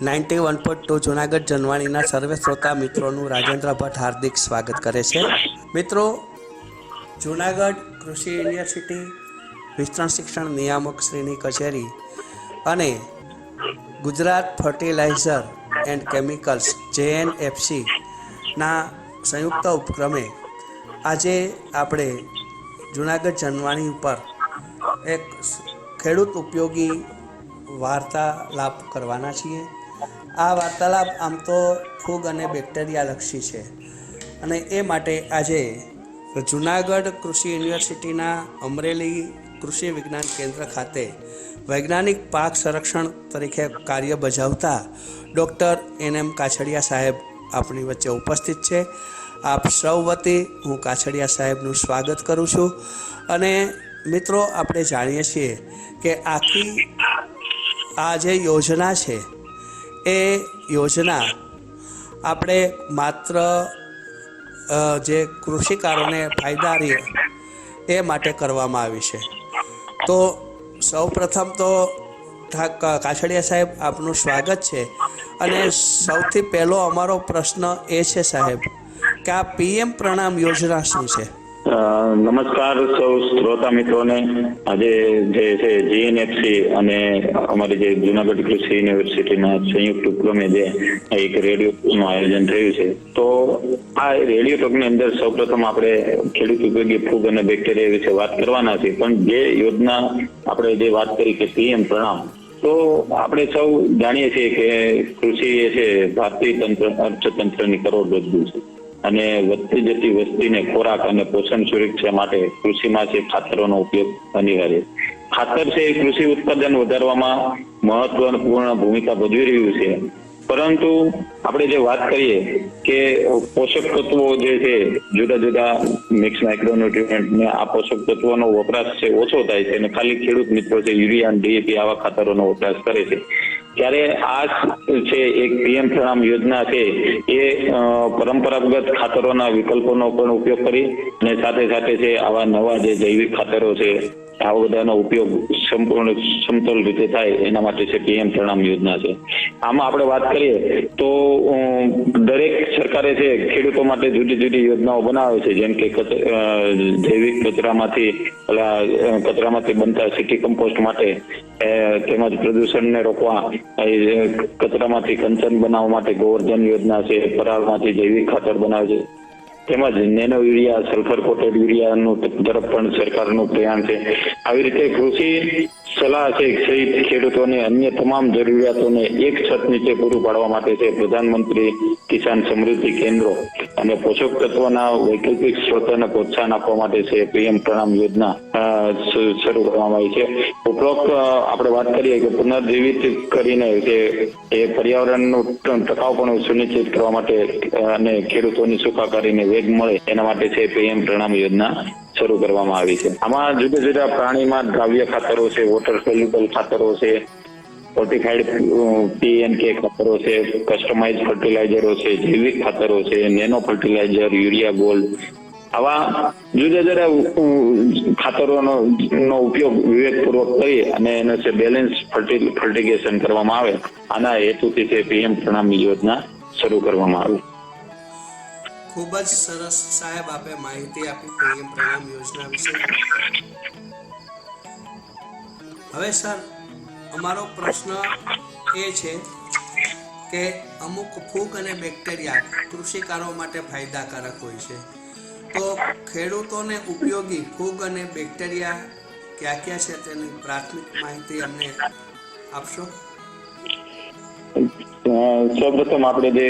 91.2 જૂનાગઢ જનવાણીના સર્વે શ્રોતા મિત્રોનું રાજેન્દ્ર ભટ્ટ હાર્દિક સ્વાગત કરે છે. મિત્રો, જૂનાગઢ કૃષિ યુનિવર્સિટી, વિસ્તરણ શિક્ષણ નિયામક શ્રીની કચેરી અને ગુજરાત ફર્ટિલાઇઝર એન્ડ કેમિકલ્સ JNFCના સંયુક્ત ઉપક્રમે આજે આપણે જૂનાગઢ જનવાણી ઉપર એક ખેડૂત ઉપયોગી વાર્તાલાપ કરવાના છીએ. આ વાર્તાલાપ આમ તો ફૂગ અને બેક્ટેરિયા લક્ષી છે અને એ માટે આજે જૂનાગઢ કૃષિ યુનિવર્સિટીના અમરેલી કૃષિ વિજ્ઞાન કેન્દ્ર ખાતે વૈજ્ઞાનિક પાક સંરક્ષણ તરીકે કાર્ય બજાવતા ડૉક્ટર NM કાછડિયા સાહેબ આપણી વચ્ચે ઉપસ્થિત છે. આપ સૌ વતી હું કાછડિયા સાહેબનું સ્વાગત કરું છું. અને મિત્રો, આપણે જાણીએ છીએ કે આખી આ જે યોજના છે એ યોજના આપણે માત્ર જે કૃષિકારોને ફાયદા રહે એ માટે કરવામાં આવી છે. તો સૌ પ્રથમ તો કાછડિયા સાહેબ, આપનું સ્વાગત છે. અને સૌથી પહેલો અમારો પ્રશ્ન એ છે સાહેબ કે આ PM પ્રણામ યોજના શું છે? નમસ્કાર સૌ શ્રોતા મિત્રોને. આજે જે છે JNFC અને અમારી જે જૂનાગઢ કૃષિ યુનિવર્સિટીના સંયુક્ત ઉપક્રમે જે એક રેડિયો ટોકનું આયોજન થયું છે, તો આ રેડિયો ટોકની અંદર સૌપ્રથમ આપણે ખેડૂત ઉપયોગી ફૂગ અને બેક્ટેરિયા વિશે વાત કરવાના છે. પણ જે યોજના આપણે જે વાત કરી કે PM પ્રણામ, તો આપણે સૌ જાણીએ છીએ કે કૃષિ એ છે ભારતીય અર્થતંત્રની કરોડરજ્જુ છે અને વધતી જતી વસ્તીને ખોરાક અને પોષણ સુરક્ષા માટે કૃષિમાં છે ખાતરોનો ઉપયોગ અનિવાર્ય. ખાતર છે કૃષિ ઉત્પાદન વધારવામાં મહત્વપૂર્ણ ભૂમિકા ભજવી રહ્યું છે. પરંતુ આપણે જે વાત કરીએ કે પોષક તત્વો જે છે, જુદા જુદા મિક્સ માઇક્રોન્યુટ્રિયન્ટ ને આ પોષક તત્વોનો વપરાશ છે ઓછો થાય છે અને ખાલી ખેડૂત મિત્રો છે યુરિયા, DAP આવા ખાતરોનો વપરાશ કરે છે. ત્યારે આ છે એક PM પ્રણામ યોજના છે એ પરંપરાગત ખાતરોના વિકલ્પોનો પણ ઉપયોગ કરી અને સાથે સાથે છે આવા નવા જે જૈવિક ખાતરો છે આ બધાનો ઉપયોગ સંપૂર્ણ સમતોલ રીતે થાય એના માટે છે PM પ્રણામ યોજના છે. આમાં આપણે વાત કરીએ તો દરેક સરકારે છે ખેડૂતો માટે જુદી જુદી યોજનાઓ બનાવે છે. જેમ કે જૈવિક કચરામાંથી બનતા સિટી કમ્પોસ્ટ માટે, તેમજ પ્રદૂષણને રોકવા કચરામાંથી કંચન બનાવવા માટે ગોવર્ધન યોજના છે, પરાળમાંથી જૈવિક ખાતર બનાવે છે, તેમજ નેનો યુરિયા, સલ્ફર કોટેડ યુરિયાનું તરફ પણ સરકારનું પ્રયાણ છે. આવી રીતે કૃષિ સલાહ છે સહિત ખેડૂતોને અન્ય તમામ જરૂરિયાતોને એક છત નીચે પૂરું પાડવા માટે છે પ્રધાનમંત્રી કિસાન સમૃદ્ધિ કેન્દ્રો અને પોષક તત્વોના વૈકલ્પિક સ્ત્રોતોને પ્રોત્સાહન આપવા માટે છે PM પ્રણામ યોજના શરૂ કરવામાં આવી છે. ઉપરોક્ત આપણે વાત કરીએ કે પુનર્જીવિત કરીને એ પર્યાવરણનું ટકાઉપણું સુનિશ્ચિત કરવા માટે અને ખેડૂતોની સુખાકારીને વેગ મળે એના માટે છે PM પ્રણામ યોજના શરૂ કરવામાં આવી છે. આમાં જુદા જુદા પ્રાણીમાં દ્રાવ્ય ખાતરો છે, વોટર સોલ્યુબલ ખાતરો છે, ફોર્ટિફાઈડ PNK ખાતરો છે, કસ્ટમાઇઝ ફર્ટિલાઇઝરો છે, જૈવિક ખાતરો છે, નેનો ફર્ટિલાઇઝર, યુરિયા ગોલ્ડ, આવા જુદા જુદા ખાતરોનો ઉપયોગ વિવેકપૂર્વક કરી અને એને છે બેલેન્સ ફર્ટિગેશન કરવામાં આવે. આના હેતુથી છે PM પ્રણામ યોજના શરૂ કરવામાં આવી. ખૂબ જ સરસ સાહેબ, આપે માહિતી આપી PM પ્રણામ યોજના વિશે. હવે સર, અમારો પ્રશ્ન એ છે કે અમુક ફૂગ અને બેક્ટેરિયા કૃષિકારો માટે ફાયદાકારક હોય છે, તો ખેડૂતોને ઉપયોગી ફૂગ અને બેક્ટેરિયા ક્યાં ક્યાં છે તેની પ્રાથમિક માહિતી અમને આપશો? સૌપ્રથમ આપણે જે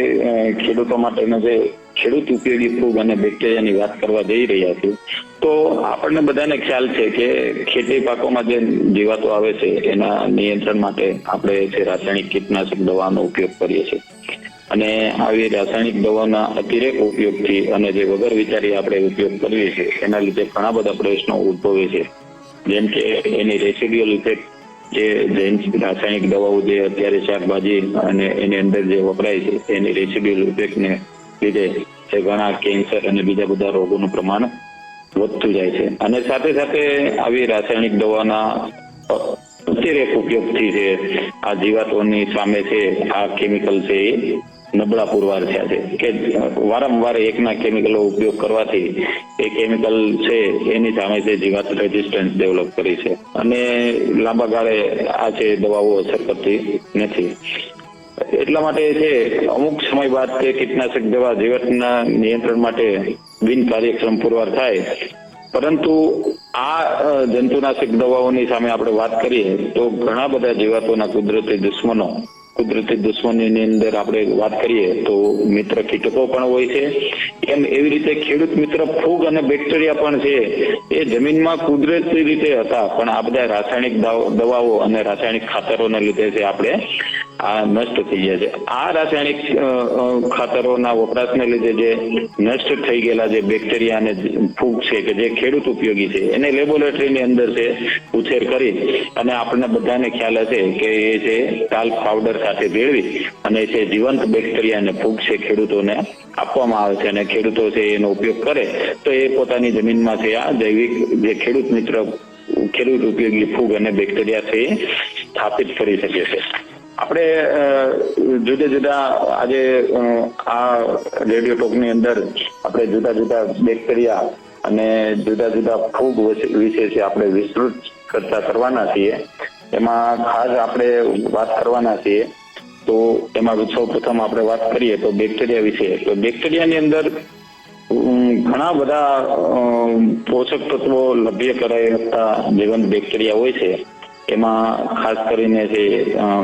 ખેડૂતો માટેના જે ખેડૂત ઉપયોગી ફૂગ અને બેક્ટેરિયાની વાત કરવા જઈ રહ્યા છીએ, તો આપણને બધાને ખ્યાલ છે કે ખેતી પાકોમાં જે જીવાતો આવે છે એના નિયંત્રણ માટે આપણે જે રાસાયણિક કીટનાશક દવાનો ઉપયોગ કરીએ છીએ અને આવી રાસાયણિક દવાના અતિરેક ઉપયોગથી અને જે વગર વિચારી આપણે ઉપયોગ કરીએ છીએ એના લીધે ઘણા બધા પ્રશ્નો ઉદ્ભવે છે. જેમ કે એની રેસિડ્યુઅલ ઇફેક્ટ, જે રાસાયણિક દવાઓ જે અત્યારે શાકભાજી અને એની અંદર જે વપરાય છે એની રેસિડ્યુઅલ ઇફેક્ટને લીધે છે ઘણા કેન્સર અને બીજા બધા રોગોનું પ્રમાણ વધતું જાય છે. અને સાથે સાથે આવી રાસાયણિક દવાના અતિરેક ઉપયોગથી છે આ જીવાતોની સામે છે આ કેમિકલ છે એ નબળા પુરવાર થયા છે કે વારંવાર એકના કેમિકલો ઉપયોગ કરવાથી એ કેમિકલ છે એની સામે છે જીવાત રેઝિસ્ટન્સ ડેવલપ કરી છે અને લાંબા ગાળે આ છે દવાઓ અસર કરતી નથી. એટલા માટે છે અમુક સમય બાદ તે કીટનાશક દવા જીવાતના નિયંત્રણ માટે બિનકાર્યક્ષમ પુરવાર થાય. પરંતુ આ જંતુનાશક દવાઓની સામે આપણે વાત કરીએ તો ઘણા બધા જીવાતોના કુદરતી દુશ્મનીની અંદર આપણે વાત કરીએ તો મિત્ર કીટકો પણ હોય છે. એમ એવી રીતે ખેડૂત મિત્ર ફૂગ અને બેક્ટેરિયા પણ છે એ જમીનમાં કુદરતી રીતે હતા, પણ આ બધા રાસાયણિક દવાઓ અને રાસાયણિક ખાતરોને લીધે છે આપણે આ નષ્ટ થઈ ગયા છે. આ રાસાયણિક ખાતરોના વપરાશને લીધે જે નષ્ટ થઈ ગયેલા જે બેક્ટેરિયા અને ફૂગ છે કે જે ખેડૂત ઉપયોગી છે એને લેબોરેટરીની અંદર છે ઉછેર કરી અને આપણને બધાને ખ્યાલ હશે કે એ છે ટાલ્ક પાવડર સાથે ભેળવી અને છે જીવંત બેક્ટેરિયા અને ફૂગ છે ખેડૂતોને આપવામાં આવે છે અને ખેડૂતો છે એનો ઉપયોગ કરે તો એ પોતાની જમીનમાં છે આ જૈવિક જે ખેડૂત ઉપયોગી ફૂગ અને બેક્ટેરિયા છે એ સ્થાપિત કરી શકે છે. આપણે જુદા જુદા આજે આ રેડિયો ટોકની અંદર આપણે જુદા જુદા બેક્ટેરિયા અને જુદા જુદા ફૂગ વિશે છે આપણે વિસ્તૃત ચર્ચા કરવાના છીએ. એમાં ખાસ આપણે વાત કરવાના છીએ તો એમાં સૌ પ્રથમ આપણે વાત કરીએ તો બેક્ટેરિયા વિશે. તો બેક્ટેરિયાની અંદર ઘણા બધા પોષક તત્વો લભ્ય કરાયેલા જીવંત બેક્ટેરિયા હોય છે. એમાં ખાસ કરીને છે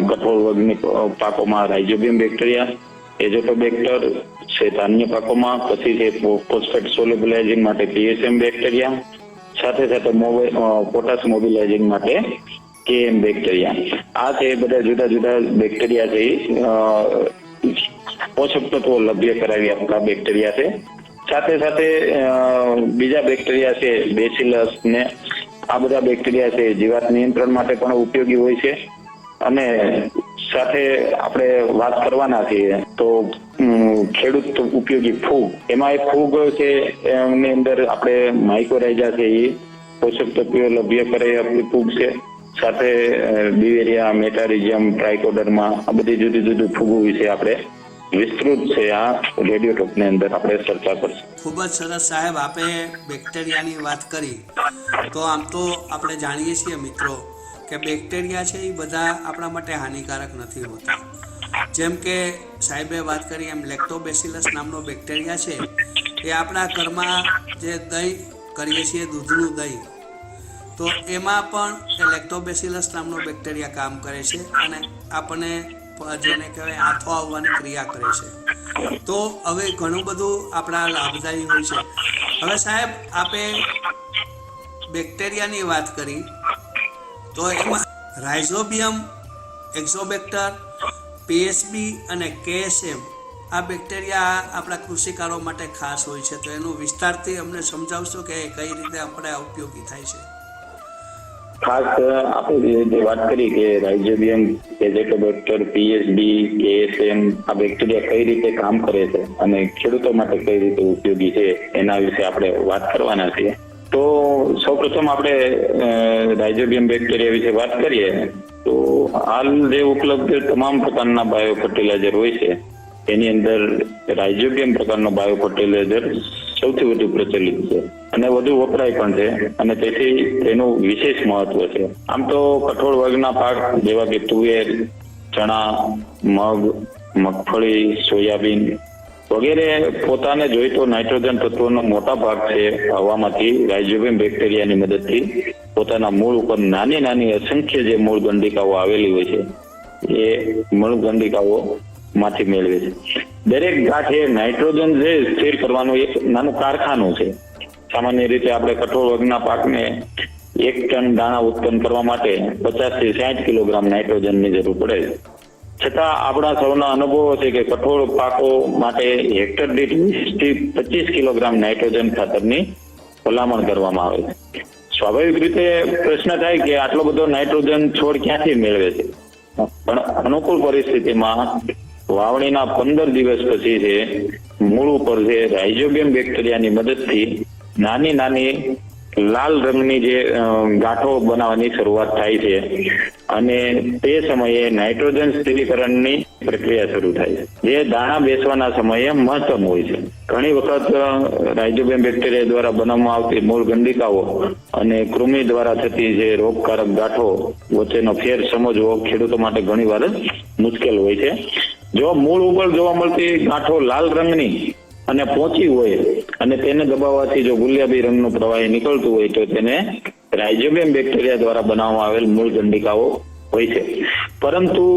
કઠોળ વર્ગની પાકોમાં રાઇઝોબિયમ બેક્ટેરિયા, એઝોટોબેક્ટર છે ધાન્ય પાકોમાં, પછી છે ફોસ્ફેટ સોલ્યુબલાઇઝિંગ માટે પીએસએમ બેક્ટેરિયા, સાથે સાથે પોટાશ મોબિલાઇઝિંગ માટે કેએમ બેક્ટેરિયા. આ છે બધા જુદા જુદા બેક્ટેરિયા છે પોષક તત્વો લભ્ય કરાવી આપતા બેક્ટેરિયા છે. સાથે સાથે બીજા બેક્ટેરિયા છે બેસિલસ ને આ બધા બેક્ટેરિયા છે જીવાત નિયંત્રણ માટે પણ ઉપયોગી હોય છે. અને સાથે આપણે વાત કરવાના છીએ તો ખેડૂત ઉપયોગી ફૂગ, એમાં એક ફૂગ છે એમની અંદર આપણે માઇકોરાઇઝા છે એ પોષક તત્વો લભ્ય કરે આપણી ફૂગ છે. સાથે બિવેરિયા, મેટારિઝિયમ, ટ્રાઇકોડર્મા આ બધી જુદી જુદી ફૂગો વિશે આપણે વિસ્તૃત છે આ રેડિયો ટોકની અંદર આપણે ચર્ચા કરશું. ખૂબ જ સરસ સાહેબ, આપે બેક્ટેરિયાની વાત કરી. તો આમ તો આપણે જાણીએ છીએ મિત્રો કે બેક્ટેરિયા છે એ બધા આપણા માટે હાનિકારક નથી હોતા. જેમ કે સાહેબે વાત કરી એમ લેક્ટોબેસિલસ નામનો બેક્ટેરિયા છે એ આપણા ઘરમાં જે દહીં કરીએ છીએ દૂધનું દહીં, તો એમાં પણ એ લેક્ટોબેસિલસ નામનો બેક્ટેરિયા કામ કરે છે અને આપણને જેને કહેવાય આંથો આવવાની ક્રિયા કરે છે. તો હવે ઘણું બધું આપણા લાભદાયી હોય છે. હવે સાહેબ આપે બેક્ટેરિયાની વાત કરી તો એમાં રાઇઝોબિયમ, એક્ઝોબેક્ટર, પીએસબી અને કેએસએમ આ બેક્ટેરિયા આપણા કૃષિકારો માટે ખાસ હોય છે. તો એનું વિસ્તારથી અમને સમજાવશો કે કઈ રીતે આપણે ઉપયોગી થાય છે? ખાસ આપણે જે વાત કરી કે રાઇઝોબિયમ, એઝોટોબેક્ટર, પીએસબી, કેએસએમ આ બેક્ટેરિયા કઈ રીતે કામ કરે છે અને ખેડૂતો માટે કઈ રીતે ઉપયોગી છે એના વિશે આપણે વાત કરવાના છીએ. તો સૌપ્રથમ આપણે રાઇઝોબિયમ બેક્ટેરિયા વિશે વાત કરીએ તો હાલ જે ઉપલબ્ધ તમામ પ્રકારના બાયો ફર્ટિલાઇઝર હોય છે એની અંદર રાઇઝોબિયમ પ્રકારનો બાયો ફર્ટિલાઇઝર સૌથી વધુ પ્રચલિત છે અને વધુ વપરાય પણ છે અને તેથી તેનું વિશેષ મહત્વ છે. આમ તો કઠોળ વર્ગના પાક જેવા કે તુવેર, ચણા, મગ, મગફળી, સોયાબીન વગેરે પોતાને જોઈતો નાઇટ્રોજન તત્વોનો મોટા ભાગ છે હવામાંથી રાઇઝોબિયમ બેક્ટેરિયાની મદદથી પોતાના મૂળ ઉપર નાની નાની અસંખ્ય જે મૂળ ગંડિકાઓ આવેલી હોય છે એ મૂળ ગંડિકાઓ માંથી મેળવે છે. દરેક ગાંઠ એ નાઇટ્રોજન છે સ્થિર કરવાનું એક નાનું કારખાનું છે. સામાન્ય રીતે આપણે કઠોળ વર્ગના પાકને 1 ટન દાણા ઉત્પન્ન કરવા માટે 50 થી 60 કિલોગ્રામ નાઇટ્રોજનની જરૂર પડે છે. છતાં આપણા સૌના અનુભવો છે કે કઠોળ પાકો માટે હેક્ટર દીઠ 20 થી 25 કિલોગ્રામ નાઇટ્રોજન ખાતરની ભલામણ કરવામાં આવે છે. સ્વાભાવિક રીતે પ્રશ્ન થાય કે આટલો બધો નાઇટ્રોજન છોડ ક્યાંથી મેળવે છે? પણ અનુકૂળ પરિસ્થિતિમાં વાવણીના 15 દિવસ પછી છે મૂળ ઉપર છે રાઇઝોબિયમ બેક્ટેરિયાની મદદથી નાની નાની લાલ રંગની જે ગાંઠો બનાવવાની શરૂઆત થાય છે અને તે સમયે નાઇટ્રોજન સ્થિરીકરણની પ્રક્રિયા શરૂ થાય છે, જે દાણા બેસવાના સમયે મહત્તમ હોય છે. ઘણી વખત રાઇઝોબિયમ બેક્ટેરિયા દ્વારા બનાવવામાં આવતી મૂળ ગંડિકાઓ અને કૃમિ દ્વારા થતી જે રોગકારક ગાંઠો વચ્ચેનો ફેર સમજવો ખેડૂતો માટે ઘણીવાર મુશ્કેલ હોય છે. જો મૂળ ઉપર જોવા મળતી ગાંઠો લાલ રંગની અને પોચી હોય અને તેને દબાવવાથી જો ગુલાબી રંગનું પ્રવાહી નીકળતું હોય તો તેને રાઇઝોબિયમ બેક્ટેરિયા દ્વારા બનાવવામાં આવેલ મૂળ ગંડિકાઓ હોય છે. પરંતુ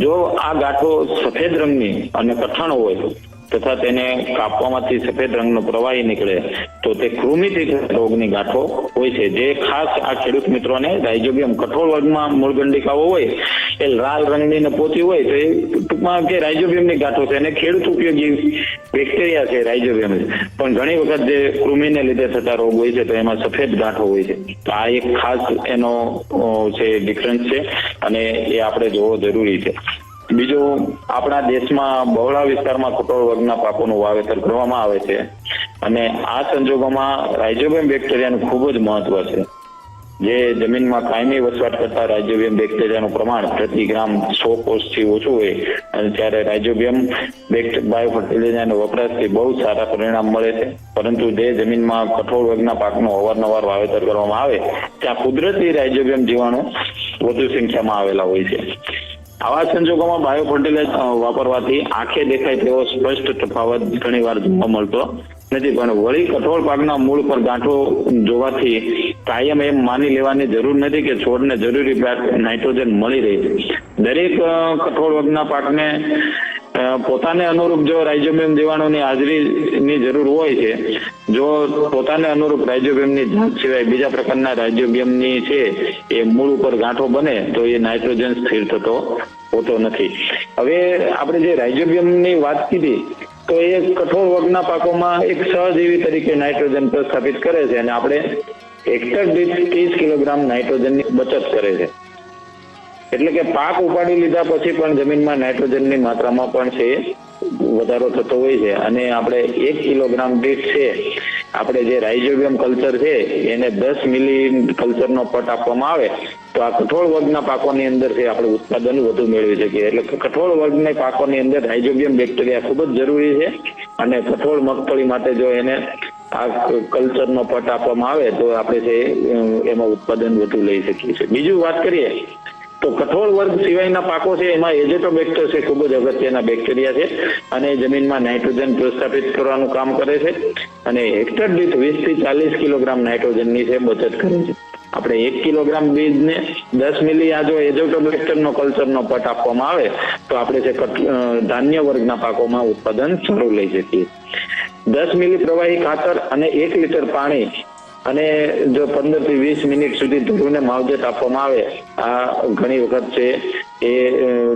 જો આ ગાંઠો સફેદ રંગની અને કઠણ હોય તથા તેને કાપવામાંથી સફેદ રંગનો પ્રવાહી નીકળે તો તે કૃમિથી રોગની ગાંઠો હોય છે, જે ખાસ આ ખેડૂત મિત્રોને રાઇઝોબિયમ કઠોળ વર્ગમાં મૂળ ગંડિકાઓ હોય એ લાલ રંગની ને પોચી હોય તો એ ટૂંકમાં કે રાઇઝોબિયમની ગાંઠો છે અને ખેડૂત ઉપયોગી બેક્ટેરિયા છે રાઇઝોબિયમ. પણ ઘણી વખત જે કૃમિને લીધે થતા રોગ હોય છે તો એમાં સફેદ ગાંઠો હોય છે. તો આ એક ખાસ એનો છે ડિફરન્સ છે અને એ આપણે જોવો જરૂરી છે. બીજું, આપણા દેશમાં બહોળા વિસ્તારમાં કઠોળ વર્ગના પાકોનું વાવેતર કરવામાં આવે છે અને આ સંજોગોમાં રાઇઝોબિયમ બેક્ટેરિયાનું ખૂબ જ મહત્વ છે. જે જમીનમાં કાયમી વસવાટ કરતા રાઇઝોબિયમ બેક્ટેરિયાનું પ્રમાણ પ્રતિ ગ્રામ 100 કોષથી ઓછું હોય અને ત્યારે રાઇઝોબિયમ બાયોફર્ટિલાઇઝરનો વપરાશથી બહુ સારા પરિણામ મળે છે. પરંતુ જે જમીનમાં કઠોળ વર્ગના પાકનું અવારનવાર વાવેતર કરવામાં આવે ત્યાં કુદરતી રાઇઝોબિયમ જીવાણુ વધુ સંખ્યામાં આવેલા હોય છે. આવા સંજોગોમાં બાયોફર્ટિલાઇઝર વાપરવાથી આંખે દેખાય તેવો સ્પષ્ટ તફાવત ઘણીવાર જોવા મળતો નથી, પણ વળી કઠોળ પાકના મૂળ પર ગાંઠો જોવાથી કાયમ એમ માની લેવાની જરૂર નથી કે છોડને જરૂરી નાઇટ્રોજન મળી રહે છે. દરેક કઠોળ વર્ગના પાકને પોતાને અનુરૂપ જો રાઇઝોબિયમ જીવાણુની હાજરીની જરૂર હોય છે. જો પોતાને અનુરૂપ રાઇઝોબિયમની જાત સિવાય બીજા પ્રકારના રાઇઝોબિયમની છે એ મૂળ ઉપર ગાંઠો બને તો એ નાઇટ્રોજન સ્થિર થતો હોતો નથી. હવે આપણે જે રાઇઝોબિયમની વાત કીધી તો એ કઠોળ વર્ગના પાકોમાં એક સહજીવી તરીકે નાઇટ્રોજન પ્રસ્થાપિત કરે છે અને આપણે હેક્ટર દીઠ 30 કિલોગ્રામ નાઇટ્રોજનની બચત કરે છે. એટલે કે પાક ઉપાડી લીધા પછી પણ જમીનમાં નાઇટ્રોજનની માત્રામાં પણ છે વધારો થતો હોય છે અને આપણે 1 કિલોગ્રામ દીઠ છે આપણે જે રાઇઝોબિયમ કલ્ચર છે એને 10 મિલી કલ્ચરનો પટ આપવામાં આવે તો આ કઠોળ વર્ગના પાકોની અંદર છે આપણે ઉત્પાદન વધુ મેળવી શકીએ. એટલે કઠોળ વર્ગના પાકોની અંદર રાઇઝોબિયમ બેક્ટેરિયા ખૂબ જ જરૂરી છે અને કઠોળ મગફળી માટે જો એને આ કલ્ચરનો પટ આપવામાં આવે તો આપણે છે એમાં ઉત્પાદન વધુ લઈ શકીએ છીએ. બીજું વાત કરીએ તો કઠોળ વર્ગ સિવાયના પાકો છે એમાં એઝેટોબેક્ટર છે ખૂબ જ અગત્યના બેક્ટેરિયા છે અને જમીનમાં નાઇટ્રોજન પ્રસ્થાપિત કરવાનું કામ કરે છે અને હેક્ટર દીઠ 20 થી 40 કિલોગ્રામ નાઇટ્રોજનની છે બચત કરે છે. આપણે 1 કિલોગ્રામ બીજને 10 મિલી આ જો એઝેટોબેક્ટરનો કલ્ચરનો પટ આપવામાં આવે તો આપણે છે ધાન્ય વર્ગના પાકોમાં ઉત્પાદન સારું લઈ શકીએ. 10 મિલી પ્રવાહી ખાતર અને 1 લીટર પાણી અને જો 15 થી 20 મિનિટ સુધી ધરુને માવજત આપવામાં આવે. આ ઘણી વખત છે એ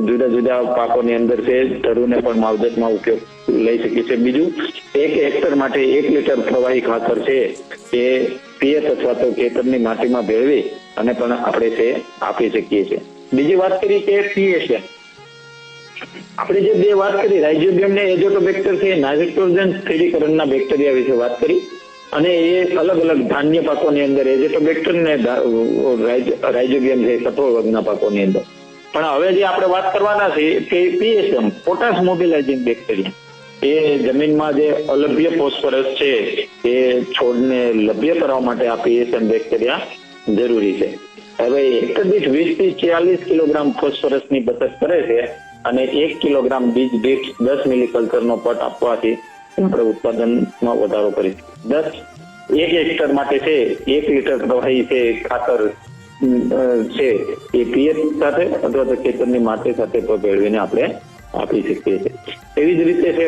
જુદા જુદા પાકોની અંદર છે ધરુને પણ માવજતમાં ઉપયોગ લઈ શકીએ છીએ. બીજું, 1 હેક્ટર માટે 1 લીટર પ્રવાહી ખાતર છે એ પિયત અથવા તો ખેતરની માટીમાં ભેળવી અને પણ આપણે છે આપી શકીએ છીએ. બીજી વાત કરી કે પીએસએમ. આપણે જે બે વાત કરી રાઇઝોબિયમ ને એઝોટોબેક્ટર છે નાઇટ્રોજન સ્થિરીકરણના બેક્ટેરિયા વિશે વાત કરી અને એ અલગ અલગ ધાન્ય પાકોની અંદર એઝેટોબેક્ટર ને રાઇઝોબિયમ છે કઠોળ વર્ગના પાકોની અંદર. પણ હવે જે આપણે વાત કરવાના છે કે પીએસએમ પોટાશ મોબિલાઇઝિંગ બેક્ટેરિયા એ જમીનમાં જે અલભ્ય ફોસ્ફરસ છે એ છોડને લભ્ય કરવા માટે આ પીએસએમ બેક્ટેરિયા જરૂરી છે. હવે હેક્ટર દીઠ 20 થી 40 કિલોગ્રામ ફોસ્ફરસની બચત કરે છે અને 1 કિલોગ્રામ બીજ દીઠ 10 મિલી કલ્ચરનો પટ આપવાથી આપણે ઉત્પાદનમાં વધારો કરી 1 હેક્ટર માટે છે 1 લીટર પ્રવાહી છે ખાતર છે એ પીએચ સાથે અથવા તો ખેતરની માટી સાથે ભેળવીને આપણે આપી શકીએ છીએ. એવી જ રીતે છે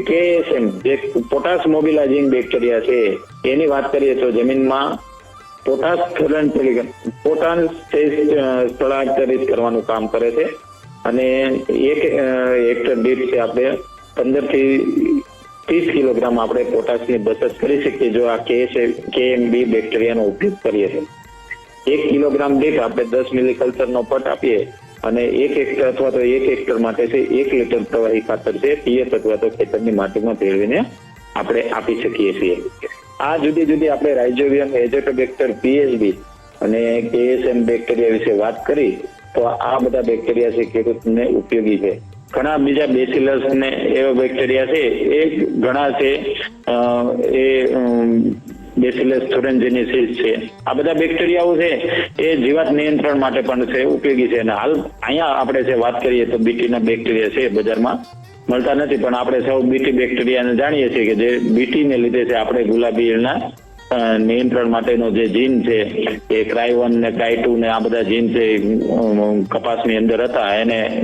કેએસએમ જે પોટાશ મોબિલાઇઝિંગ બેક્ટેરિયા છે એની વાત કરીએ તો જમીનમાં પોટાશ સ્થળાંતરિત કરવાનું કામ કરે છે અને 1 હેક્ટર દીઠ છે આપણે 15 થી 30 કિલોગ્રામ આપણે પોટાશની બચત કરી શકીએ જો આ કેએમબી બેક્ટેરિયાનો ઉપયોગ કરીએ છીએ. 1 કિલોગ્રામ દીઠ આપણે 10 મિલી કલ્ચરનો પટ આપીએ અને 1 હેક્ટર અથવા તો 1 હેક્ટર માટે છે 1 લીટર પ્રવાહી ખાતર છે પીએચ અથવા તો ખેતરની માટીમાં ભેળવીને આપણે આપી શકીએ છીએ. આ જુદી જુદી આપણે રાઇઝોબિયમ એઝેટોબેક્ટર પીએચબી અને KSM બેક્ટેરિયા વિશે વાત કરી તો આ બધા બેક્ટેરિયા છે ખેડૂતને ઉપયોગી છે. ઘણા બીજા બેસિલસ ને એવા બેક્ટેરિયા છે એ ઘણા છે એ બેસિલસ thuringiensis છે. આ બધા બેક્ટેરિયાઓ છે એ જીવાત નિયંત્રણ માટે પણ છે ઉપયોગી છે. અને હાલ અહીંયા આપણે જે વાત કરીએ તો બીટીના બેક્ટેરિયા છે બજારમાં મળતા નથી, પણ આપણે સૌ બીટી બેક્ટેરિયાને જાણીએ છીએ કે જે બીટીને લીધે છે આપણે ગુલાબી ઈયળના નિયંત્રણ માટેનો જે જીન છે એ ક્રાય1 ને ક્રાય2 ને આ બધા જીન છે કપાસની અંદર હતા,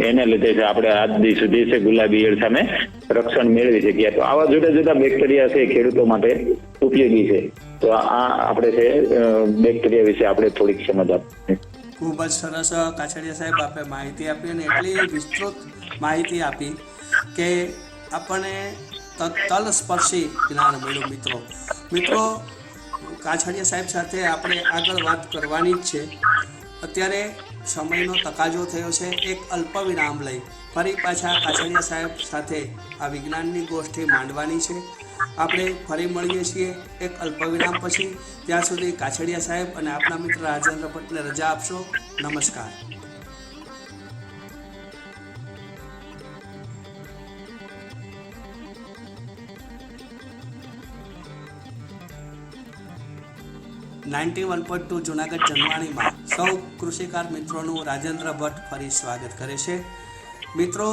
એને લીધે છે આપણે આજ દી સુધી છે ગુલાબી ઈયળ સામે રક્ષણ મેળવી શકીએ. તો આવા જુદા જુદા બેક્ટેરિયા છે ખેડૂતો માટે ઉપયોગી છે. તો આ આપણે છે બેક્ટેરિયા વિશે આપણે થોડીક સમજ આપીએ. ખૂબ જ સરસ કાછડિયા સાહેબ આપે માહિતી આપી, અને એટલી વિસ્તૃત માહિતી આપી કે આપણને તલસ્પર્શી જ્ઞાન મળ્યું. મિત્રો કાછડિયા સાહેબ સાથે આપણે આગળ વાત કરવાની જ છે. અત્યારે સમયનો તકાજો થયો છે. એક અલ્પ વિરામ લઈ ફરી પાછા કાછડિયા સાહેબ સાથે આ વિજ્ઞાનની ગોષ્ઠી માંડવાની છે. આપણે ફરી મળીએ છીએ એક અલ્પ વિરામ પછી. ત્યાં સુધી કાછડિયા સાહેબ અને આપણા મિત્ર રાજેન્દ્ર ભટ્ટને રજા આપશો. નમસ્કાર. .2 જુનાગઢ જનવાણીમાં સૌ કૃષિકાર મિત્રોનું રાજેન્દ્ર ભટ્ટ ફરી સ્વાગત કરે છે. મિત્રો,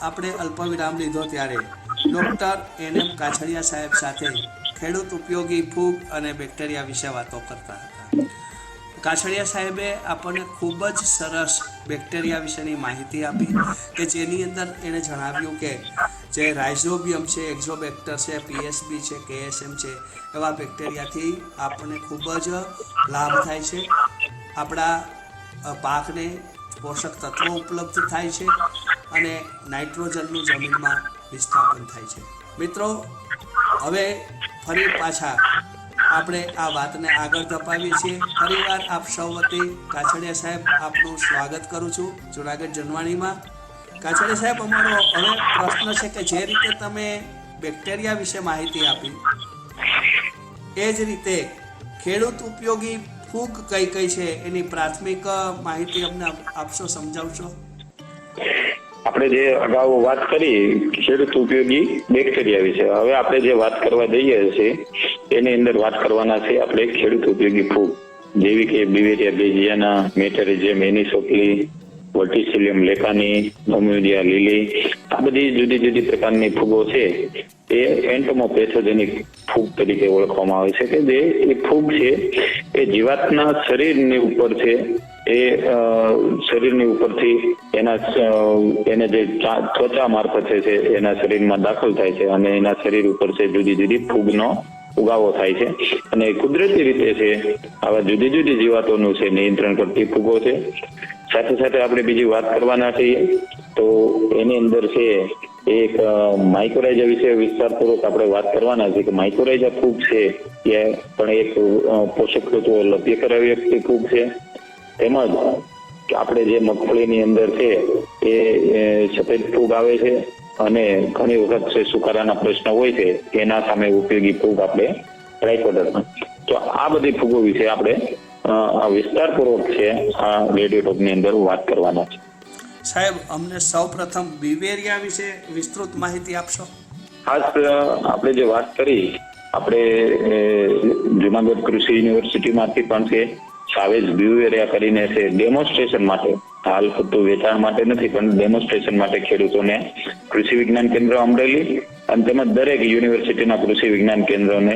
આપણે અલ્પ વિરામ લીધો ત્યારે ડૉક્ટર NM કાછડિયા સાહેબ સાથે ખેડૂત ઉપયોગી ફૂગ અને બેક્ટેરિયા વિશે વાતો કરતા હતા. કાછડિયા સાહેબે આપણને ખૂબ જ સરસ બેક્ટેરિયા વિશેની માહિતી આપી કે જેની અંદર એણે જણાવ્યું કે જે રાઇઝોબિયમ છે, એક્ઝોબેક્ટર છે, PSB છે, KSM છે, એવા બેક્ટેરિયાથી આપણને ખૂબ જ લાભ થાય છે. આપણા પાકને પોષક તત્વો ઉપલબ્ધ થાય છે અને નાઇટ્રોજનનું જમીનમાં વિસ્થાપન થાય છે. મિત્રો, હવે ફરી પાછા આપણે આ વાતને આગળ ધપાવીએ છીએ. ફરીવાર આપ સૌ વતી કાછડિયા સાહેબ આપનું સ્વાગત કરું છું જુનાગઢ જનવાણીમાં. કાછડિયા સાહેબ, અમારો હવે પ્રશ્ન છે કે જે રીતે તમે બેક્ટેરિયા વિશે માહિતી આપી એ જ રીતે ખેડૂત ઉપયોગી ફૂગ કઈ કઈ છે એની પ્રાથમિક માહિતી અમને આપશો, સમજાવશો? આપણે જે અગાઉ વાત કરી ખેડૂત ઉપયોગી બેક્ટેરિયા વિશે, હવે આપણે જે વાત કરવા જઈએ છીએ એની અંદર વાત કરવાના છે આપણે ખેડૂત ઉપયોગી ફૂગ, જેવી કે બિવેરિયા બેઝિયાના, મેટેરિઝિયમ એનિસોપ્લી, વર્ટિસિલિયમ લેકાની, બ્રોમિડિયા લીલી, આ બધી જુદી જુદી પ્રકારની ફૂગો છે એ એન્ટોમોપેથોજેનિક ફૂગ તરીકે ઓળખવામાં આવે છે. કે જે એ ફૂગ છે એ જીવાતના શરીરની ઉપર છે, એ શરીરની ઉપરથી એને જે ત્વચા મારફતે છે એના શરીરમાં દાખલ થાય છે અને એના શરીર ઉપર છે જુદી જુદી ફૂગનો ઉગાવો થાય છે. અને કુદરતી રીતે છે આવા જુદી જુદી જીવાતોનું છે નિયંત્રણ કરતી ફૂગો છે. સાથે સાથે આપણે બીજી વાત કરવાના છીએ તો એની અંદર છે એક માઇકોરાઇઝા વિશે વિસ્તારપૂર્વક આપણે વાત કરવાના છે કે માઇકોરાઇઝા ફૂગ છે એ પણ એક પોષક તત્વો લભ્ય કરાવી શકતી ફૂગ છે. તેમજ આપણે જે મગફળીની અંદર છે એ સફેદ ફૂગ આવે છે અને ઘણી વખત છે સુકારાના પ્રશ્ન હોય છે એના સામે ઉપયોગી ફૂગ આપણે ટ્રાઇકોડર્મા. તો આ બધી ફૂગો વિશે આપણે વિસ્તારપૂર્વક છે આ રેડિયો ટોકની અંદર વાત કરવાના છે. સાહેબ, અમને સૌ પ્રથમ બિવેરિયા વિશે વિસ્તૃત માહિતી આપશો? ખાસ આપણે જે વાત કરી આપણે જુનાગઢ કૃષિ યુનિવર્સિટીમાંથી પણ છે સાવેજ બિવેરિયા કરીને છે ડેમોન્સ્ટ્રેશન માટે, હાલ પૂરતું વેચાણ માટે નથી પણ ડેમોન્સ્ટ્રેશન માટે ખેડૂતોને કૃષિ વિજ્ઞાન કેન્દ્ર અમરેલી અને તેમજ દરેક યુનિવર્સિટીના કૃષિ વિજ્ઞાન કેન્દ્રોને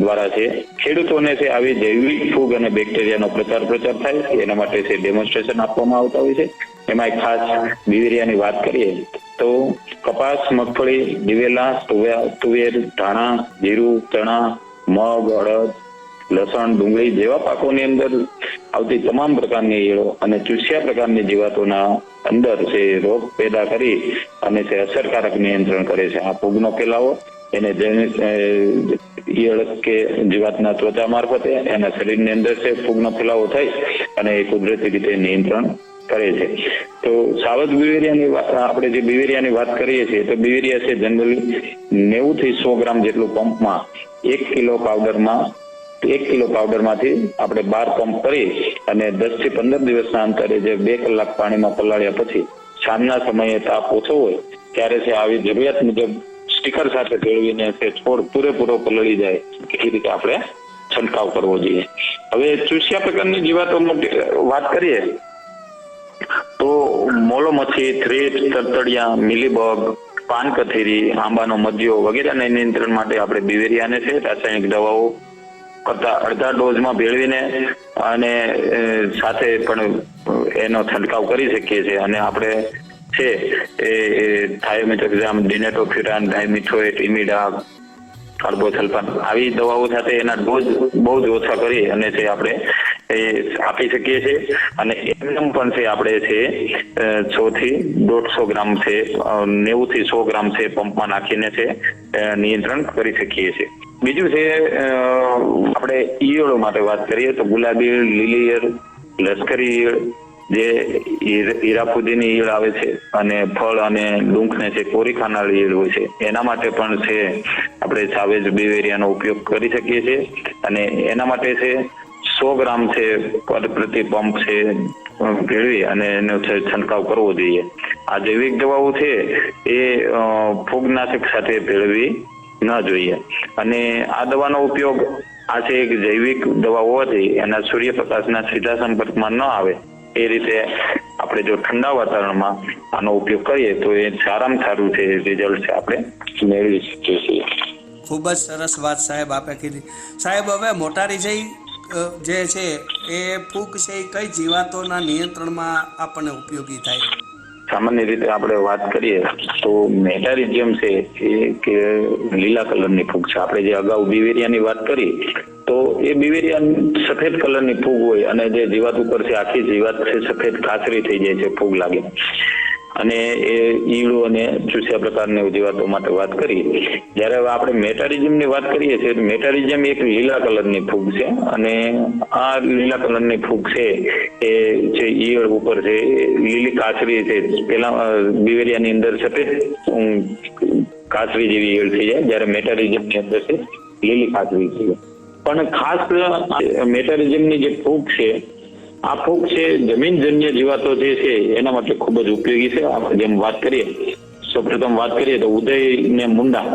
દ્વારા છે ખેડૂતોને છે આવી જૈવિક ફૂગ અને બેક્ટેરિયાનો પ્રચાર થાય એના માટે છે ડેમોન્સ્ટ્રેશન આપવામાં આવતા હોય છે. એમાં ખાસ બિવેરિયાની વાત કરીએ તો કપાસ, મગફળી, દિવેલા, તુવેર, ધાણા, જીરું, ચણા, મગ, અડદ, લસણ, ડુંગળી જેવા પાકોની અંદર આવતી તમામ પ્રકારની ઈયળો અને ચૂસ્યા પ્રકારની જીવાતોના અંદર છે રોગ પેદા કરી અને છે અસરકારક નિયંત્રણ કરે છે. આ ફૂગનો ફેલાવો એને ઈયળ કે જીવાતના ત્વચા મારફતે એના શરીરની અંદર છે ફૂગનો ફેલાવો થઈ અને એ કુદરતી રીતે નિયંત્રણ કરે છે. તો સાવધ બિવેરિયાની આપણે જે બિવેરિયાની વાત કરીએ છીએ તો બિવેરિયા છે જનરલી 90 થી 100 ગ્રામ જેટલું પંપમાં 1 કિલો પાવડરમાં 1 કિલો પાવડરમાંથી આપણે 12 પંપ કરી અને 10 થી 15 દિવસના અંતરે જે 2 કલાક પાણીમાં પલાળ્યા પછી સાંજના સમયે તાપ ઓછો હોય ત્યારે છે આવી જરૂરિયાત મુજબ સ્ટીકર સાથે ભેળવીને છોડ પૂરેપૂરો પલળી જાય એ રીતે આપણે છંટકાવ કરવો જોઈએ. હવે ચૂસિયા પ્રકારની જીવાતો વાત કરીએ તો મોલો મચ્છી, થ્રીપ, તરતડિયા, મિલીબગ, પાન કથેરી, આંબાનો મધ્યો વગેરેના નિયંત્રણ માટે આપણે બિવેરિયાને છે રાસાયણિક દવાઓ કરતા અડધા ડોઝમાં ભેળવીને અને સાથે પણ એનો છંટકાવ કરી શકીએ છીએ. અને આપણે છે એ થાયોમેથોક્સામ, ડિનેટોફ્યુરાન, ડાયમિથોએટ, ઇમિડા, કાર્બોસલ્ફાન આવી દવાઓ સાથે એના ડોઝ બહુ જ ઓછા કરી અને છે આપણે એ આપી શકીએ છીએ. અને એમનેમ પણ છે આપણે છે 100 થી 150 ગ્રામ છે 90 થી 100 ગ્રામ છે પંપમાં નાખીને છે નિયંત્રણ કરી શકીએ છીએ. બીજું છે આપણે ઈયળો માટે વાત કરીએ તો ગુલાબી ઈયળ, લીલી ઈયળ, લશ્કરી ઈયળ, જે હીરાફુદીની ઈયળ આવે છે અને ફળ અને ડુંખને છે કોરી ખાનારી ઈયળ હોય છે એના માટે પણ છે આપણે સાવેજ બિવેરિયાનો ઉપયોગ કરી શકીએ છીએ. અને એના માટે છે 100 ગ્રામ છે પ્રતિ પંપ છે ભેળવી અને એનો છંટકાવ કરવો જોઈએ. આ જૈવિક દવાઓ છે એ ફૂગનાશક સાથે ભેળવી ન જોઈએ. અને આ દવાનો ઉપયોગ આ છે એક જૈવિક દવા હોવાથી એના સૂર્યપ્રકાશના સીધા સંપર્કમાં ન આવે એ રીતે આપણે જો ઠંડા વાતાવરણમાં આનો ઉપયોગ કરીએ તો એ સારામાં સારું છે રિઝલ્ટ છે આપણે મેળવી શકીએ છીએ. ખૂબ જ સરસ વાત સાહેબ આપે કીધી. સાહેબ હવે મોટારી જે છે એ ફૂગ છે એ કઈ જીવાતોના નિયંત્રણમાં આપણને ઉપયોગી થાય? સામાન્ય રીતે આપણે વાત કરીએ તો મેટારિઝિયમ છે એ કે લીલા કલરની ફૂગ છે. આપણે જે અગાઉ બિવેરિયાની વાત કરી તો એ બિવેરિયા સફેદ કલરની ફૂગ હોય અને જે જીવાત ઉપર છે આખી જીવાત છે સફેદ કાચરી થઈ જાય છે ફૂગ લાગે. અને એ ઈયળો અને ચૂસ્યા પ્રકારની જીવાતો માટે વાત કરી. જ્યારે હવે આપણે મેટારિઝમની વાત કરીએ છીએ તો મેટારિઝમ એક લીલા કલરની ફૂગ છે અને આ લીલા કલરની ફૂગ છે એ જે ઈયળ ઉપર છે લીલી કાચરી છે. પેલા બિવેરિયાની અંદર સફેદ કાચરી જેવી ઈયળ થઈ જાય જ્યારે મેટારિઝમની અંદર છે લીલી કાચરી થઈ જાય. પણ ખાસ મેટારિઝમની જે ફૂગ છે આ ફૂગ છે જમીનજન્ય જીવાતો જે છે એના માટે ખૂબ જ ઉપયોગી છે. આપણે જેમ વાત કરીએ સૌપ્રથમ વાત કરીએ તો ઉદય ને મુંડા,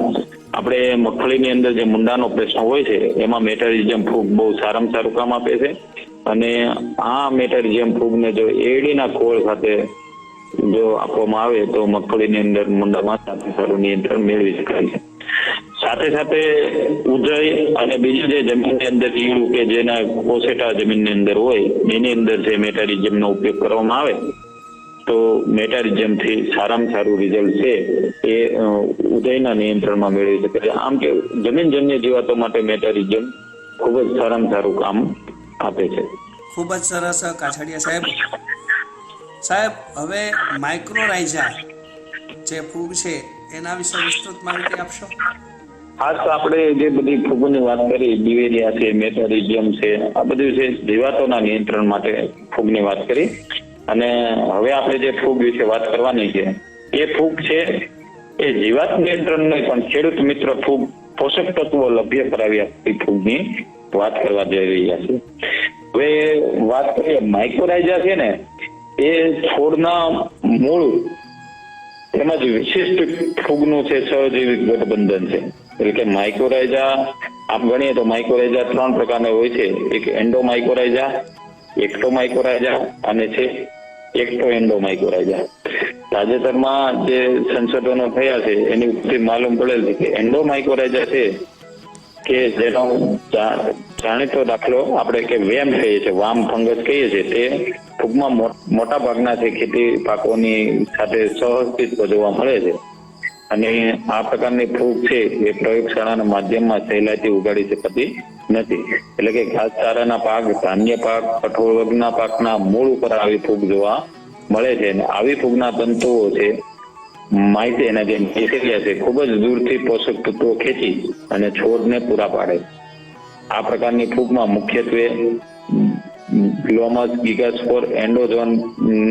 આપણે મગફળીની અંદર જે મુંડાનો પ્રશ્ન હોય છે એમાં મેટારિઝમ ફૂગ બહુ સારામાં સારું કામ આપે છે. અને આ મેટારિઝમ ફૂગને જો એડીના ખોળ સાથે જો આપવામાં આવે તો મગફળીની અંદર મુંડામાં સારું નિયંત્રણ મેળવી શકાય છે. સાથે સાથે ઉજય અને બીજું જે જમીનની અંદર ઈયળું કે જેના કોસેટા જમીનની અંદર હોય એની અંદર જે મેટારિઝમનો ઉપયોગ કરવામાં આવે તો મેટારિઝમથી સારામાં સારું રિઝલ્ટ છે એ ઉદયના નિયંત્રણમાં મેળવી શકે છે. આમ કે જમીનજન્ય જીવાતો માટે મેટારિઝમ ખૂબ જ સારામાં સારું કામ આપે છે. ખૂબ જ સરસ કાછડિયા સાહેબ. સાહેબ હવે માઇક્રોરાઇઝા જે ફૂગ છે એના વિશે વિસ્તૃત માહિતી આપશો? ખાસ આપણે જે બધી ફૂગોની વાત કરી બિવેરિયા છે, મેટારિઝમ છે, આ બધું છે જીવાતોના નિયંત્રણ માટે ફૂગની વાત કરી. અને હવે આપણે જે ફૂગ વિશે વાત કરવાની છે એ ફૂગ છે એ જીવાત નિયંત્રણ નહીં પણ ખેડૂત મિત્ર ફૂગ પોષક તત્વો લભ્ય કરાવ્યા એ ફૂગની વાત કરવા જઈ રહ્યા છે. હવે વાત કરીએ માઇક્રોરાઇઝા છે ને એ છોડના મૂળ તેમજ વિશિષ્ટ ફૂગનું છે સહજીવિક ગઠબંધન છે. એટલે કે માઇક્રોરાઇઝા આપ ગણીએ તો માઇક્રોરાઇઝા 3 પ્રકારના હોય છે. એક એન્ડોમાઇક્રોરાઇઝા, એક્ટોમાઇક્રોરાઇઝા અને છે એક્ટોએન્ડોમાઇક્રોરાઇઝા. તાજેતરમાં જે સંશોધનો થયા છે એની ઉપરથી માલુમ પડેલ છે કે એન્ડોમાઇક્રોરાઇઝા છે કે જેનો જાણીતો દાખલો આપણે કે વેમ કહીએ છીએ, વામ ફંગસ કહીએ છીએ, તે ફૂગમાં મોટા ભાગના છે ખેતી પાકોની સાથે સહઅસ્તિત્વ જોવા મળે છે. અને આ પ્રકારની ફૂગ છે એ પ્રયોગશાળાના માધ્યમમાં સહેલાઈથી ઉગાડી શકાતી નથી. એટલે કે ઘાસચારાના પાક, ધાન્ય પાક, કઠોળ વર્ગના પાકના મૂળ ઉપર આવી ફૂગ જોવા મળે છે. અને આવી ફૂગના તંતુઓ છે માહિતી એના જે બેક્ટેરિયા છે ખૂબ જ દૂરથી પોષક તત્વો ખેંચી અને છોડને પૂરા પાડે. આ પ્રકારની ફૂગમાં મુખ્યત્વે ગ્લોમસ, ગીગાસ્પોર, એન્ડોઝોન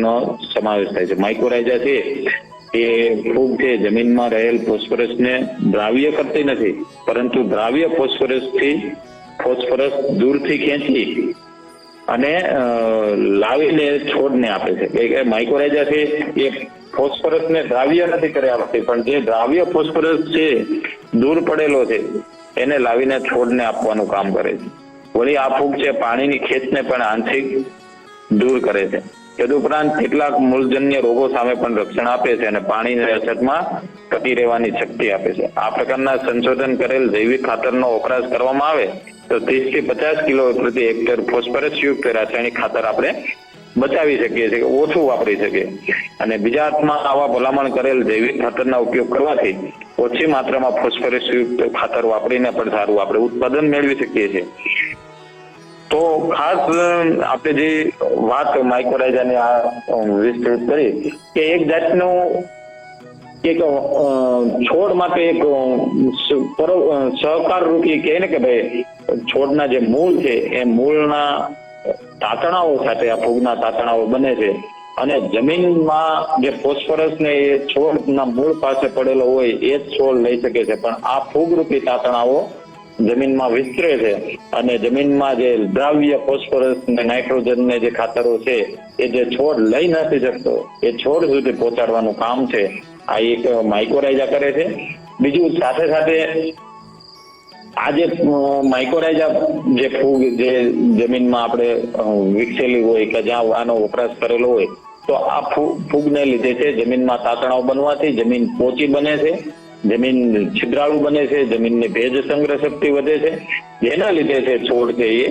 નો સમાવેશ થાય છે. માઇક્રોરાઇઝા છે એ ફૂગ છે જમીનમાં રહેલ ફોસ્ફરસને દ્રાવ્ય કરતી નથી પરંતુ દ્રાવ્ય ફોસ્ફરસથી ફોસ્ફરસ દૂરથી ખેંચી અને લાવીને છોડને આપે છે કે માઇક્રોરાઇઝા છે એ ફોસ્ફરસને દ્રાવ્ય નથી કરી આપતી, પણ જે દ્રાવ્ય ફોસ્ફરસ છે દૂર પડેલો છે એને લાવીને છોડને આપવાનું કામ કરે છે. વળી આ ફૂગ છે પાણીની ખેંચને પણ આંશિક દૂર કરે છે. તદુપરાંત કેટલાક મૂળજન્ય રોગો સામે પણ રક્ષણ આપે છે અને પાણીની અછતમાં ટકી રહેવાની શક્તિ આપે છે. આ પ્રકારના સંશોધન કરેલ જૈવિક ખાતરનો વપરાશ કરવામાં આવે તો 30 થી 50 કિલો પ્રતિ હેક્ટર ફોસ્ફરસ યુક્ત રાસાયણિક ખાતર આપણે બચાવી શકીએ છીએ, ઓછું વાપરી શકીએ. અને બીજા અર્થમાં આવા ભલામણ કરેલ જૈવિક ખાતરના ઉપયોગ કરવાથી ઓછી માત્રામાં ફોસ્ફરસ યુક્ત ખાતર વાપરીને પણ સારું આપણે ઉત્પાદન મેળવી શકીએ છીએ. તો ખાસ આપણે જે વાત માઇક્રોરાઇઝાની આ વિસ્તૃત કરી કે એક જાતનું એક છોડ માટે એક સહકાર રૂપી કહે ને કે ભાઈ છોડના જે મૂળ છે એ મૂળના તાતણાઓ સાથે આ ફૂગના તાતણાઓ બને છે અને જમીનમાં જે ફોસ્ફરસ ને એ છોડના મૂળ પાસે પડેલો હોય એ જ છોડ લઈ શકે છે, પણ આ ફૂગ રૂપી તાતણાઓ જમીનમાં વિસ્તરે છે અને જમીનમાં જે દ્રાવ્ય ફોસ્ફરસ ને નાઇટ્રોજન ને જે ખાતરો છે એ જે છોડ લઈ નથી શકતો એ છોડ સુધી પહોંચાડવાનું કામ છે આ એક માઇક્રોરાઇઝા કરે છે. બીજું સાથે સાથે આ જે માઇક્રોરાઇઝા જે ફૂગ જે જમીનમાં આપણે વિકસેલી હોય કે જ્યાં આનો વપરાશ કરેલો હોય તો આ ફૂગને લીધે છે જમીનમાં તાતણાઓ બનવાથી જમીન પોચી બને છે, જમીન છિદ્રાળુ બને છે, જમીનની ભેજ સંગ્રહ શક્તિ વધે છે, જેના લીધે છે છોડ છે એ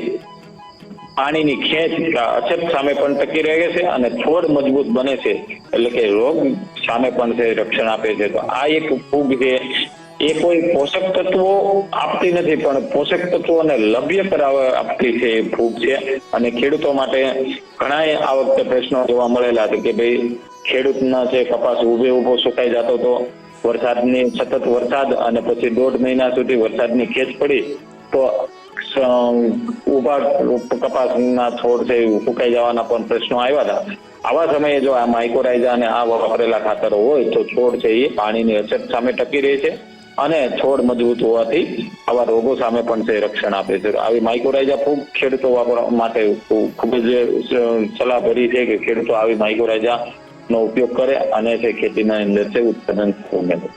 પાણીની ખેંચ અછત સામે પણ ટકી રહે છે અને છોડ મજબૂત બને છે, એટલે કે રોગ સામે પણ છે રક્ષણ આપે છે. તો આ એક ફૂગ છે એ કોઈ પોષક તત્વો આપતી નથી પણ પોષક તત્વોને લભ્ય કરાવવા આપતી છે એ ફૂગ છે. અને ખેડૂતો માટે ઘણા આ વખતે પ્રશ્નો જોવા મળેલા છે કે ભાઈ ખેડૂતના છે કપાસ ઉભો સુકાઈ જતો હતો, વરસાદની સતત વરસાદ અને પછી 1.5 મહિના સુધી વરસાદની ખેંચ પડી તો ઉભા કપાસના છોડ છે ફૂંકાઈ જવાના પણ પ્રશ્નો આવ્યા હતા. આવા સમયે જો આ માઇક્રોરાઇઝા અને આ વાપરેલા ખાતરો હોય તો છોડ છે એ પાણીની અછત સામે ટકી રહે છે અને છોડ મજબૂત હોવાથી આવા રોગો સામે પણ તે રક્ષણ આપે છે. આવી માઇક્રોરાઇઝા ફૂગ ખેડૂતો વાપરવા માટે ખૂબ જ સલાહભરી છે કે ખેડૂતો આવી માઇક્રોરાઇઝા નો ઉપયોગ કરે અને તે ખેતીના અંદર છે ઉત્પાદન મેળવે.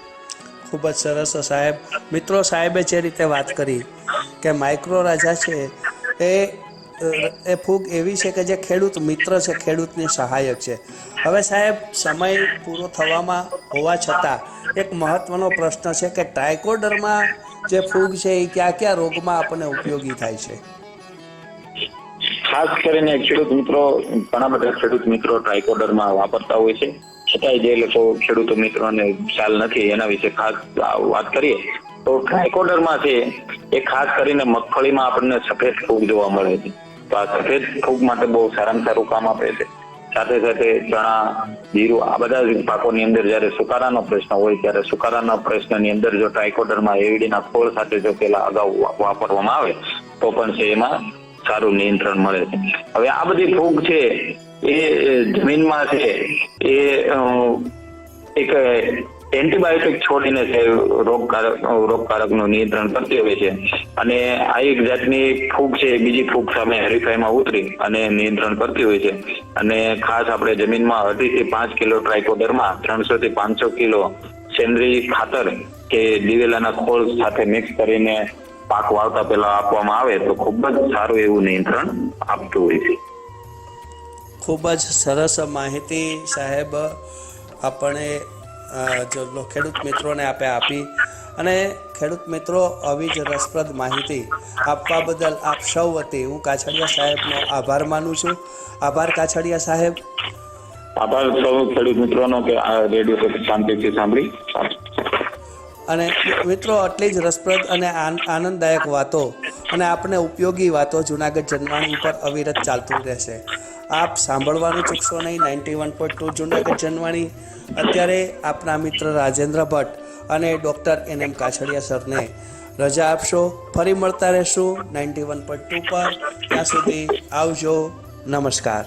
ખૂબ જ સરસ સાહેબ. મિત્રો, સાહેબે જે રીતે વાત કરી કે માઇક્રોરાઇઝા છે એ ફૂગ એવી છે કે જે ખેડૂત મિત્ર છે, ખેડૂતની સહાયક છે. હવે સાહેબ, સમય પૂરો થવામાં હોવા છતાં એક મહત્વનો પ્રશ્ન છે કે ટ્રાયકોડર્મા જે ફૂગ છે એ કયા કયા રોગમાં આપણને ઉપયોગી થાય છે? ખાસ કરીને ખેડૂત મિત્રો, ઘણા બધા ખેડૂત મિત્રો ટ્રાયકોડર્મા વાપરતા હોય છે, છતાંય જે લોકો ખેડૂતો મિત્રોને ખ્યાલ નથી એના વિશે ખાસ વાત કરીએ તો ટ્રાયકોડર્મા છે એ ખાસ કરીને મગફળીમાં આપણને સફેદ ફૂગ જોવા મળે છે. તો આ સફેદ ફૂગ માટે બહુ સારામાં સારું કામ આપે છે. સાથે સાથે ચણા, જીરું આ બધા પાકોની અંદર જયારે સુકારાનો પ્રશ્ન હોય ત્યારે સુકારાના પ્રશ્નની અંદર જો ટ્રાયકોડર્મા એવીડીના ખોળ સાથે જો પેલા અગાઉ વાપરવામાં આવે તો પણ છે એમાં સારું નિયંત્રણ મળે છે. હવે આ બધી ફૂગ છે એ જમીનમાં છે એ એક એન્ટીબાયોટિક છોડીને છે રોગકારકનું નિયંત્રણ કરતી હોય છે અને આ એક જાતની ફૂગ છે બીજી ફૂગ સામે હરીફાઈમાં ઉતરી અને નિયંત્રણ કરતી હોય છે. અને ખાસ આપણે જમીનમાં 2.5 થી 5 કિલો ટ્રાયકોડર્મા 300 થી 500 કિલો સેન્દ્રીય ખાતર કે દિવેલાના ખોળ સાથે મિક્સ કરીને પાક વાવતા પહેલા આપવામાં આવે તો ખૂબ જ સારું એવું નિયંત્રણ આપતું હોય છે. ખૂબ જ સરસ માહિતી સાહેબ આપણે ખેડૂત મિત્રોને આપી અને ખેડૂત મિત્રો આવી જ રસપ્રદ માહિતી આપવા બદલ આપ સૌ વતી હું કાછડિયા સાહેબનો આભાર માનું છું. આભાર કાછડિયા સાહેબ. આભાર સૌ ખેડૂત મિત્રોનો કે આ રેડિયો શાંતિથી સાંભળી. અને મિત્રો, આટલી જ રસપ્રદ અને આનંદદાયક વાતો અને આપને ઉપયોગી વાતો જૂનાગઢ જનવાણી ઉપર અવિરત ચાલતું રહેશે. આપ સાંભળવાનું ચૂકશો નહીં 91.2 જૂનાગઢ જનવાણી. અત્યારે આપના મિત્ર રાજેન્દ્ર ભટ્ટ અને ડૉક્ટર NM કાછડિયા સરને રજા આપશો. ફરી મળતા રહેશું 91.2 પર. ત્યાં સુધી આવજો. નમસ્કાર.